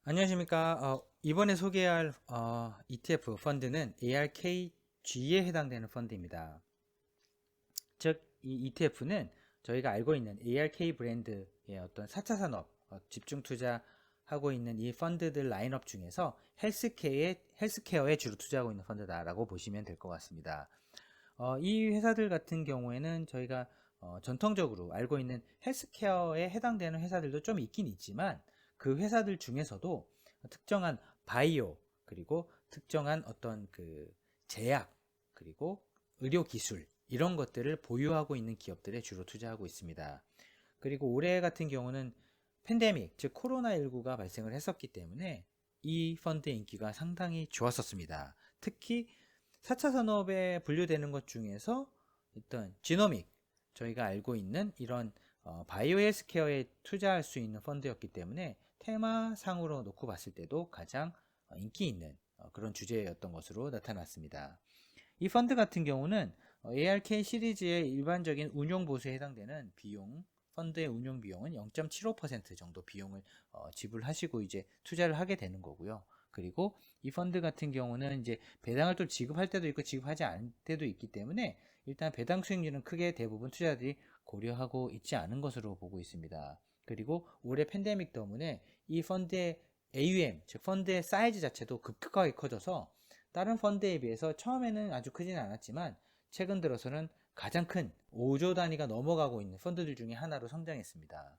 안녕하십니까. 이번에 소개할 ETF 펀드는 ARKG에 해당되는 펀드입니다. 즉, 이 ETF는 저희가 알고 있는 ARK 브랜드의 어떤 4차 산업 집중 투자하고 있는 이 펀드들 라인업 중에서 헬스케어에 주로 투자하고 있는 펀드다라고 보시면 될 것 같습니다. 이 회사들 같은 경우에는 저희가 전통적으로 알고 있는 헬스케어에 해당되는 회사들도 좀 있긴 있지만 그 회사들 중에서도 특정한 바이오 그리고 특정한 어떤 그 제약 그리고 의료 기술 이런 것들을 보유하고 있는 기업들에 주로 투자하고 있습니다. 그리고 올해 같은 경우는 팬데믹, 즉 코로나19가 발생을 했었기 때문에 이 펀드의 인기가 상당히 좋았었습니다. 특히 4차 산업에 분류되는 것 중에서 일단 지노믹, 저희가 알고 있는 이런 바이오 헬스케어에 투자할 수 있는 펀드였기 때문에 테마상으로 놓고 봤을 때도 가장 인기 있는 그런 주제였던 것으로 나타났습니다. 이 펀드 같은 경우는 ARK 시리즈의 일반적인 운용 보수에 해당되는 비용, 펀드의 운용 비용은 0.75% 정도 비용을 지불하시고 이제 투자를 하게 되는 거고요. 그리고 이 펀드 같은 경우는 이제 배당을 또 지급할 때도 있고 지급하지 않을 때도 있기 때문에 일단 배당 수익률은 크게 대부분 투자자들이 고려하고 있지 않은 것으로 보고 있습니다. 그리고 올해 팬데믹 때문에 이 펀드의 AUM, 즉 펀드의 사이즈 자체도 급격하게 커져서 다른 펀드에 비해서 처음에는 아주 크지는 않았지만 최근 들어서는 가장 큰 5조 단위가 넘어가고 있는 펀드들 중에 하나로 성장했습니다.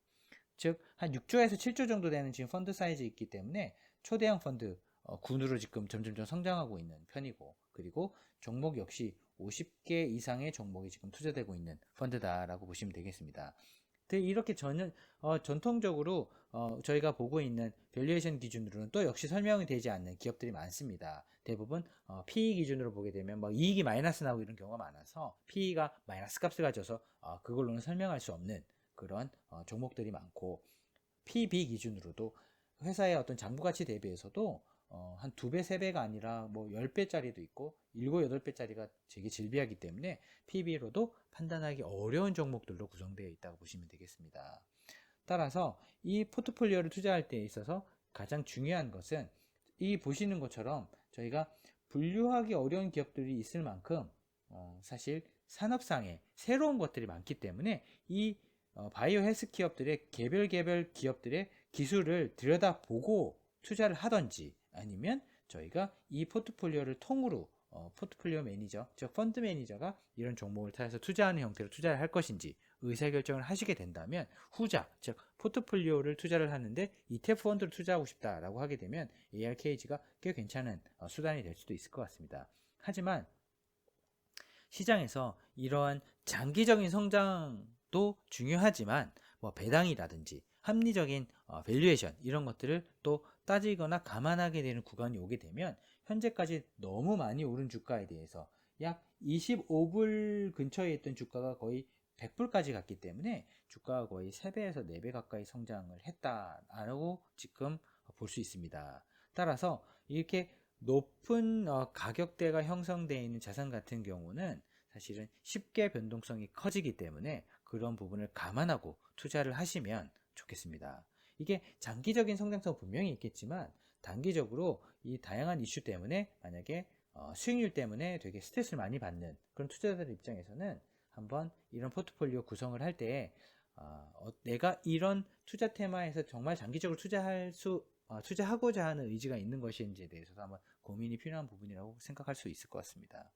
즉, 한 6조에서 7조 정도 되는 지금 펀드 사이즈 있기 때문에 초대형 펀드 군으로 지금 점점점 성장하고 있는 편이고, 그리고 종목 역시 50개 이상의 종목이 지금 투자되고 있는 펀드다라고 보시면 되겠습니다. 이렇게 전통적으로 저희가 보고 있는 밸류에이션 기준으로는 또 역시 설명이 되지 않는 기업들이 많습니다. 대부분 PE 기준으로 보게 되면 막 이익이 마이너스 나고 이런 경우가 많아서 PE가 마이너스 값을 가져서 그걸로는 설명할 수 없는 그런 종목들이 많고, PB 기준으로도 회사의 어떤 장부 가치 대비해서도 한 2배, 3배가 아니라 뭐 10배짜리도 있고 7, 8배짜리가 되게 질비하기 때문에 PB로도 판단하기 어려운 종목들로 구성되어 있다고 보시면 되겠습니다. 따라서 이 포트폴리오를 투자할 때 있어서 가장 중요한 것은 이 보시는 것처럼 저희가 분류하기 어려운 기업들이 있을 만큼 사실 산업상에 새로운 것들이 많기 때문에 이 바이오 헬스 기업들의 개별 기업들의 기술을 들여다보고 투자를 하던지 아니면 저희가 이 포트폴리오를 통으로 포트폴리오 매니저, 즉 펀드 매니저가 이런 종목을 찾아서 투자하는 형태로 투자를 할 것인지 의사결정을 하시게 된다면 후자, 즉 포트폴리오를 투자를 하는데 ETF 펀드를 투자하고 싶다라고 하게 되면 ARKG가 꽤 괜찮은 수단이 될 수도 있을 것 같습니다. 하지만 시장에서 이러한 장기적인 성장도 중요하지만 뭐 배당이라든지 합리적인 밸류에이션 이런 것들을 또 따지거나 감안하게 되는 구간이 오게 되면 현재까지 너무 많이 오른 주가에 대해서 약 25불 근처에 있던 주가가 거의 100불까지 갔기 때문에 주가가 거의 3배에서 4배 가까이 성장을 했다라고 지금 볼 수 있습니다. 따라서 이렇게 높은 가격대가 형성되어 있는 자산 같은 경우는 사실은 쉽게 변동성이 커지기 때문에 그런 부분을 감안하고 투자를 하시면 좋겠습니다. 이게 장기적인 성장성 분명히 있겠지만 단기적으로 이 다양한 이슈 때문에 만약에 수익률 때문에 되게 스트레스를 많이 받는 그런 투자자들 입장에서는 한번 이런 포트폴리오 구성을 할 때 내가 이런 투자 테마에서 정말 장기적으로 투자하고자 하는 의지가 있는 것인지에 대해서도 한번 고민이 필요한 부분이라고 생각할 수 있을 것 같습니다.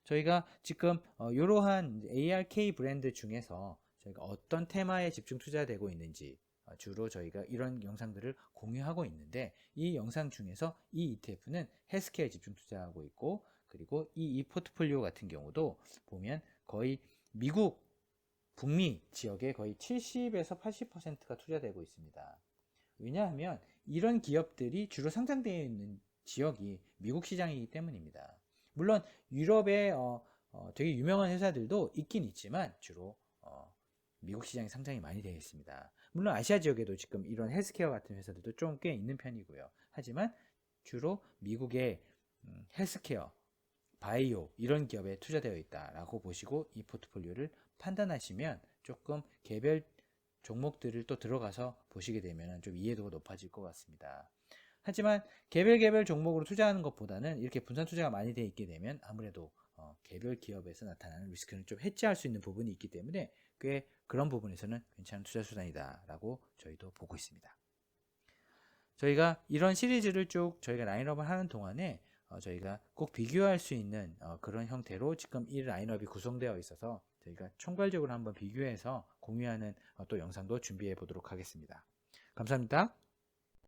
저희가 지금 이러한 ARK 브랜드 중에서 저희가 어떤 테마에 집중 투자되고 있는지 주로 저희가 이런 영상들을 공유하고 있는데, 이 영상 중에서 이 ETF는 헬스케어에 집중 투자하고 있고, 그리고 이 포트폴리오 같은 경우도 보면 거의 미국 북미 지역에 거의 70에서 80%가 투자되고 있습니다. 왜냐하면 이런 기업들이 주로 상장되어 있는 지역이 미국 시장이기 때문입니다. 물론 유럽에 되게 유명한 회사들도 있긴 있지만 주로 미국 시장에 상장이 많이 되어 있습니다. 물론 아시아 지역에도 지금 이런 헬스케어 같은 회사들도 좀 꽤 있는 편이고요. 하지만 주로 미국의 헬스케어, 바이오 이런 기업에 투자되어 있다라고 보시고 이 포트폴리오를 판단하시면 조금 개별 종목들을 또 들어가서 보시게 되면 좀 이해도가 높아질 것 같습니다. 하지만 개별 종목으로 투자하는 것보다는 이렇게 분산 투자가 많이 되어 있게 되면 아무래도 개별 기업에서 나타나는 리스크는 좀 해지할 수 있는 부분이 있기 때문에 꽤 그런 부분에서는 괜찮은 투자 수단이다 라고 저희도 보고 있습니다. 저희가 이런 시리즈를 쭉 저희가 라인업을 하는 동안에 저희가 꼭 비교할 수 있는 그런 형태로 지금 이 라인업이 구성되어 있어서 저희가 총괄적으로 한번 비교해서 공유하는 또 영상도 준비해 보도록 하겠습니다. 감사합니다.